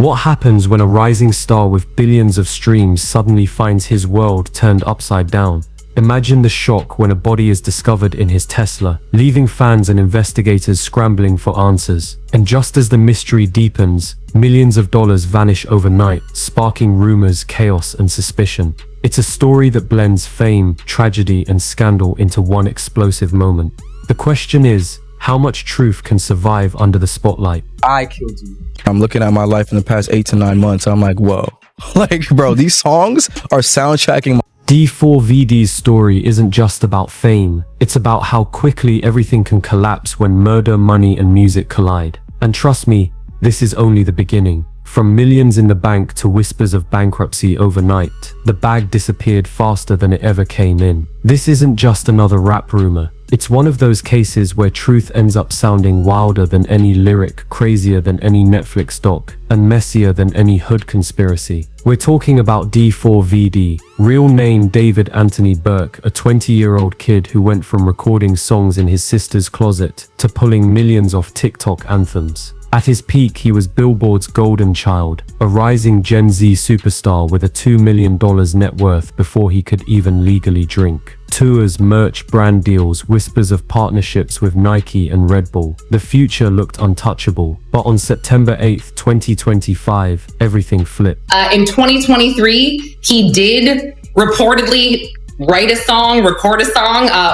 What happens when a rising star with billions of streams suddenly finds his world turned upside down? Imagine the shock when a body is discovered in his Tesla, leaving fans and investigators scrambling for answers. And just as the mystery deepens, millions of dollars vanish overnight, sparking rumors, chaos, and suspicion. It's a story that blends fame, tragedy, and scandal into one explosive moment. The question is, how much truth can survive under the spotlight? I killed you. I'm looking at my life in the past 8 to 9 months. I'm like, whoa. Like, bro, these songs are soundtracking my D4vd's story isn't just about fame, it's about how quickly everything can collapse when murder, money, and music collide. And trust me, this is only the beginning. From millions in the bank to whispers of bankruptcy overnight, the bag disappeared faster than it ever came in. This isn't just another rap rumor. It's one of those cases where truth ends up sounding wilder than any lyric, crazier than any Netflix doc, and messier than any hood conspiracy. We're talking about D4vd, real name David Anthony Burke, a 20-year-old kid who went from recording songs in his sister's closet to pulling millions off TikTok anthems. At his peak, he was Billboard's golden child, a rising Gen Z superstar with a $2 million net worth before he could even legally drink. Tours, merch, brand deals, whispers of partnerships with Nike and Red Bull. The future looked untouchable, but on September 8th, 2025, everything flipped. In 2023, he did reportedly record a song,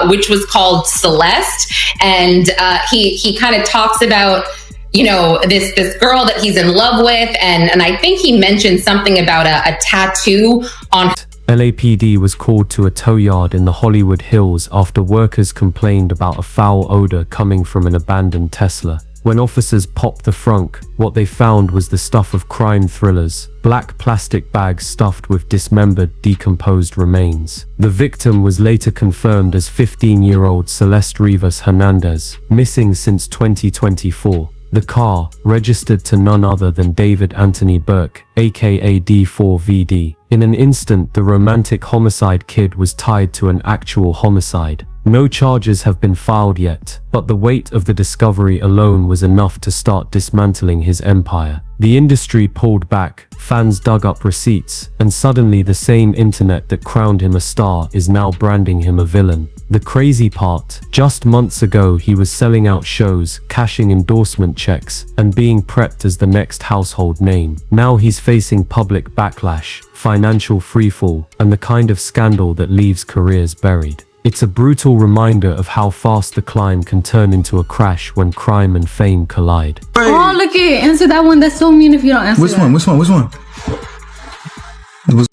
which was called Celeste. And he kind of talks about, you know, this girl that he's in love with. And I think he mentioned something about a tattoo on. LAPD was called to a tow yard in the Hollywood Hills after workers complained about a foul odor coming from an abandoned Tesla. When officers popped the frunk, what they found was the stuff of crime thrillers, black plastic bags stuffed with dismembered, decomposed remains. The victim was later confirmed as 15-year-old Celeste Rivas Hernandez, missing since 2024. The car, registered to none other than David Anthony Burke, aka D4vd. In an instant, the romantic homicide kid was tied to an actual homicide. No charges have been filed yet, but the weight of the discovery alone was enough to start dismantling his empire. The industry pulled back, fans dug up receipts, and suddenly the same internet that crowned him a star is now branding him a villain. The crazy part, just months ago he was selling out shows, cashing endorsement checks, and being prepped as the next household name. Now he's facing public backlash, financial freefall, and the kind of scandal that leaves careers buried. It's a brutal reminder of how fast the climb can turn into a crash when crime and fame collide. Oh, look it. Answer that one. That's so mean if you don't answer Which one?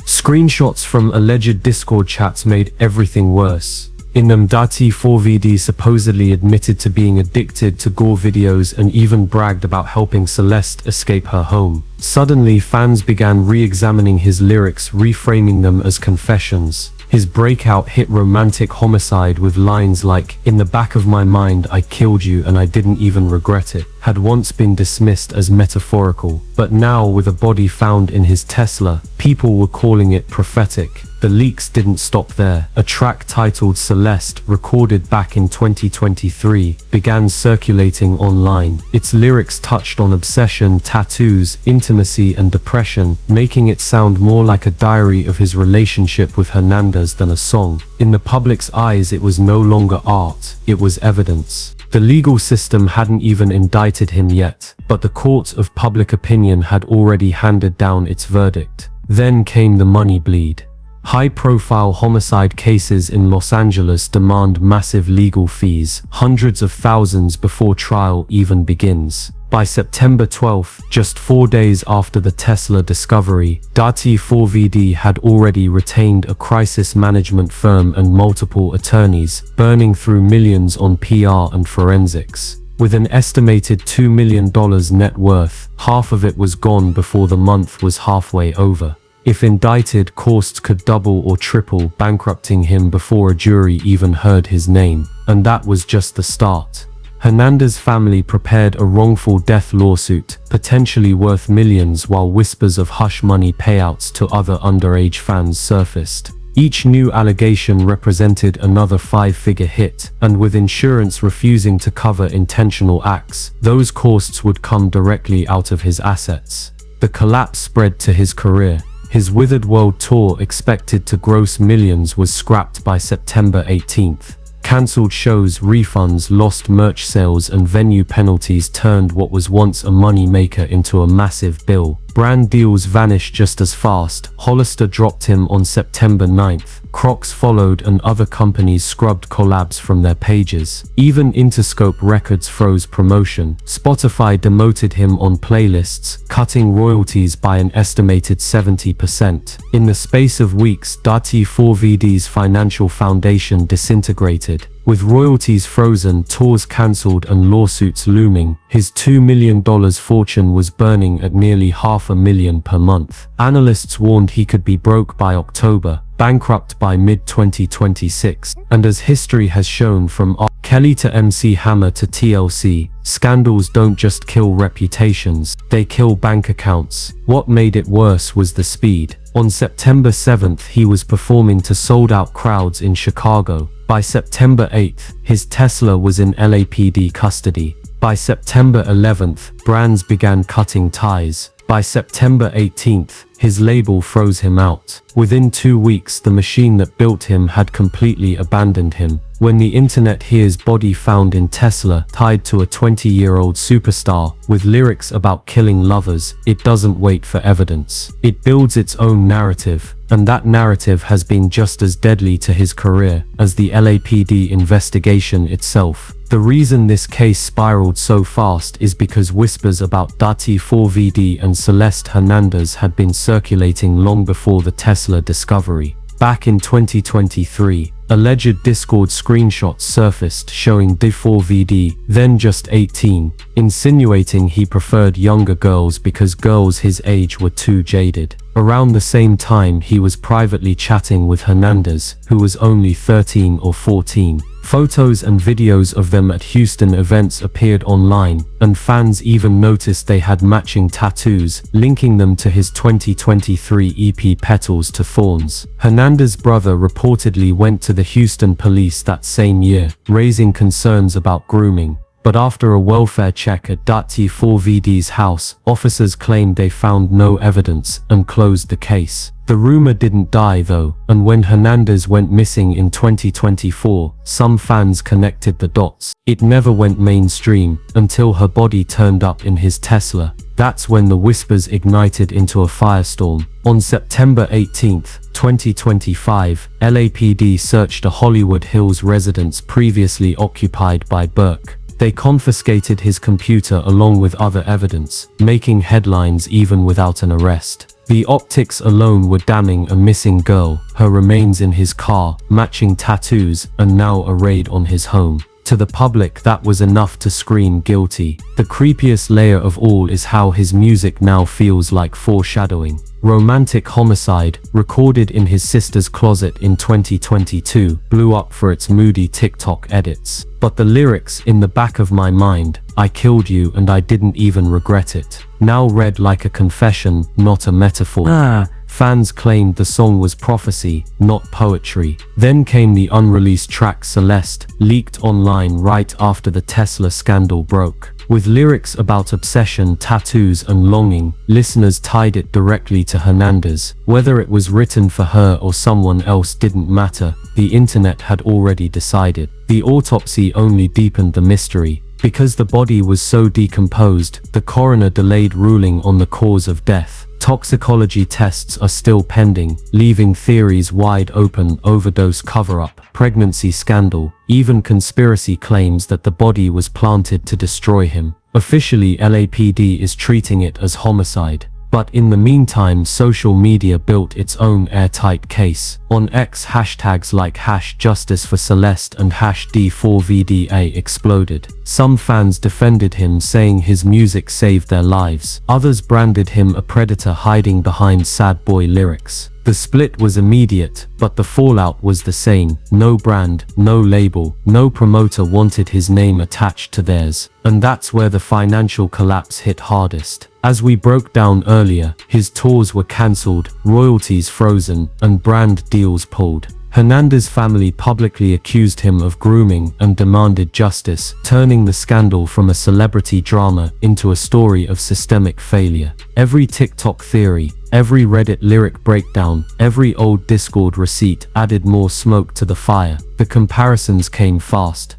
Screenshots from alleged Discord chats made everything worse. In them, D4vd supposedly admitted to being addicted to gore videos and even bragged about helping Celeste escape her home. Suddenly, fans began re-examining his lyrics, reframing them as confessions. His breakout hit romantic homicide with lines like, "In the back of my mind, I killed you and I didn't even regret it," had once been dismissed as metaphorical. But now, with a body found in his Tesla, people were calling it prophetic. The leaks didn't stop there. A track titled Celeste, recorded back in 2023, began circulating online. Its lyrics touched on obsession, tattoos, intimacy, and depression, making it sound more like a diary of his relationship with Hernandez than a song. In the public's eyes, it was no longer art, it was evidence. The legal system hadn't even indicted him yet, but the court of public opinion had already handed down its verdict. Then came the money bleed. High-profile homicide cases in Los Angeles demand massive legal fees, hundreds of thousands before trial even begins. By September 12th, just 4 days after the Tesla discovery, D4vd had already retained a crisis management firm and multiple attorneys, burning through millions on PR and forensics. With an estimated $2 million net worth, half of it was gone before the month was halfway over. If indicted, costs could double or triple, bankrupting him before a jury even heard his name. And that was just the start. Hernandez's family prepared a wrongful death lawsuit, potentially worth millions, while whispers of hush money payouts to other underage fans surfaced. Each new allegation represented another 5-figure hit, and with insurance refusing to cover intentional acts, those costs would come directly out of his assets. The collapse spread to his career. His Withered World tour, expected to gross millions, was scrapped by September 18th. Cancelled shows, refunds, lost merch sales, and venue penalties turned what was once a money maker into a massive bill. Brand deals vanished just as fast. Hollister dropped him on September 9th. Crocs followed, and other companies scrubbed collabs from their pages. Even Interscope Records froze promotion. Spotify demoted him on playlists, cutting royalties by an estimated 70%. In the space of weeks, D4vd's financial foundation disintegrated. With royalties frozen, tours cancelled, and lawsuits looming, his $2 million fortune was burning at nearly $500,000 per month. Analysts warned he could be broke by October, bankrupt by mid-2026. And as history has shown, from R. Kelly to MC Hammer to TLC, scandals don't just kill reputations, they kill bank accounts. What made it worse was the speed. On September 7th, he was performing to sold-out crowds in Chicago. By September 8th, his Tesla was in LAPD custody. By September 11th, brands began cutting ties. By September 18th, his label froze him out. Within 2 weeks, the machine that built him had completely abandoned him. When the internet hears body found in Tesla tied to a 20-year-old superstar with lyrics about killing lovers, it doesn't wait for evidence. It builds its own narrative, and that narrative has been just as deadly to his career as the LAPD investigation itself. The reason this case spiraled so fast is because whispers about D4vd and Celeste Hernandez had been circulating long before the Tesla discovery. Back in 2023, alleged Discord screenshots surfaced showing D4vd, then just 18, insinuating he preferred younger girls because girls his age were too jaded. Around the same time, he was privately chatting with Hernandez, who was only 13 or 14. Photos and videos of them at Houston events appeared online, and fans even noticed they had matching tattoos, linking them to his 2023 EP Petals to Thorns. Hernandez's brother reportedly went to the Houston police that same year, raising concerns about grooming. But after a welfare check at D4vd's house, officers claimed they found no evidence and closed the case. The rumor didn't die though, and when Hernandez went missing in 2024, some fans connected the dots. It never went mainstream until her body turned up in his Tesla. That's when the whispers ignited into a firestorm. On September 18th, 2025, LAPD searched a Hollywood Hills residence previously occupied by Burke. They confiscated his computer along with other evidence, making headlines even without an arrest. The optics alone were damning: a missing girl, her remains in his car, matching tattoos, and now a raid on his home. To the public, that was enough to scream guilty. The creepiest layer of all is how his music now feels like foreshadowing. Romantic Homicide, recorded in his sister's closet in 2022, blew up for its moody TikTok edits. But the lyrics, "In the back of my mind, I killed you and I didn't even regret it," now read like a confession, not a metaphor. Fans claimed the song was prophecy, not poetry. Then came the unreleased track Celeste, leaked online right after the Tesla scandal broke. With lyrics about obsession, tattoos, and longing, listeners tied it directly to Hernandez. Whether it was written for her or someone else didn't matter, the internet had already decided. The autopsy only deepened the mystery. Because the body was so decomposed, the coroner delayed ruling on the cause of death. Toxicology tests are still pending, leaving theories wide open: overdose cover-up, pregnancy scandal, even conspiracy claims that the body was planted to destroy him. Officially, LAPD is treating it as homicide. But in the meantime, social media built its own airtight case. On X, hashtags like #Justice for Celeste and #D4vda exploded. Some fans defended him, saying his music saved their lives. Others branded him a predator hiding behind sad boy lyrics. The split was immediate, but the fallout was the same. No brand, no label, no promoter wanted his name attached to theirs. And that's where the financial collapse hit hardest. As we broke down earlier, his tours were cancelled, royalties frozen, and brand deals pulled. Hernandez's family publicly accused him of grooming and demanded justice, turning the scandal from a celebrity drama into a story of systemic failure. Every TikTok theory, every Reddit lyric breakdown, every old Discord receipt added more smoke to the fire. The comparisons came fast.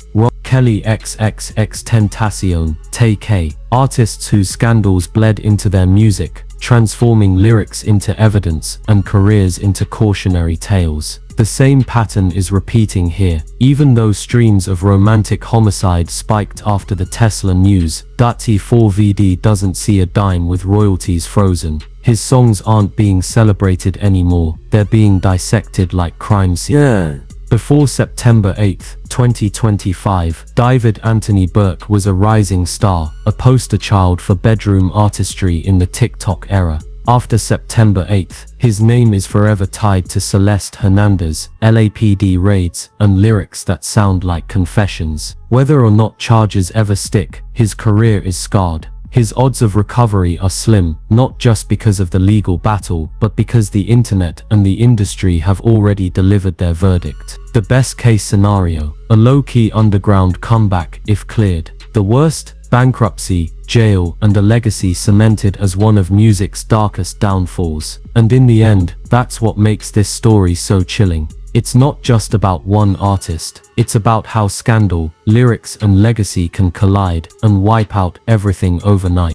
Kelly XXX Tentacion, Tay-K, artists whose scandals bled into their music, transforming lyrics into evidence and careers into cautionary tales. The same pattern is repeating here. Even though streams of romantic homicide spiked after the Tesla news, D4vd doesn't see a dime with royalties frozen. His songs aren't being celebrated anymore, they're being dissected like crime scenes. Before September 8, 2025, David Anthony Burke was a rising star, a poster child for bedroom artistry in the TikTok era. After September 8, his name is forever tied to Celeste Hernandez, LAPD raids, and lyrics that sound like confessions. Whether or not charges ever stick, his career is scarred. His odds of recovery are slim, not just because of the legal battle, but because the internet and the industry have already delivered their verdict. The best case scenario, a low-key underground comeback if cleared. The worst, bankruptcy, jail, and a legacy cemented as one of music's darkest downfalls. And in the end, that's what makes this story so chilling. It's not just about one artist, it's about how scandal, lyrics, and legacy can collide and wipe out everything overnight.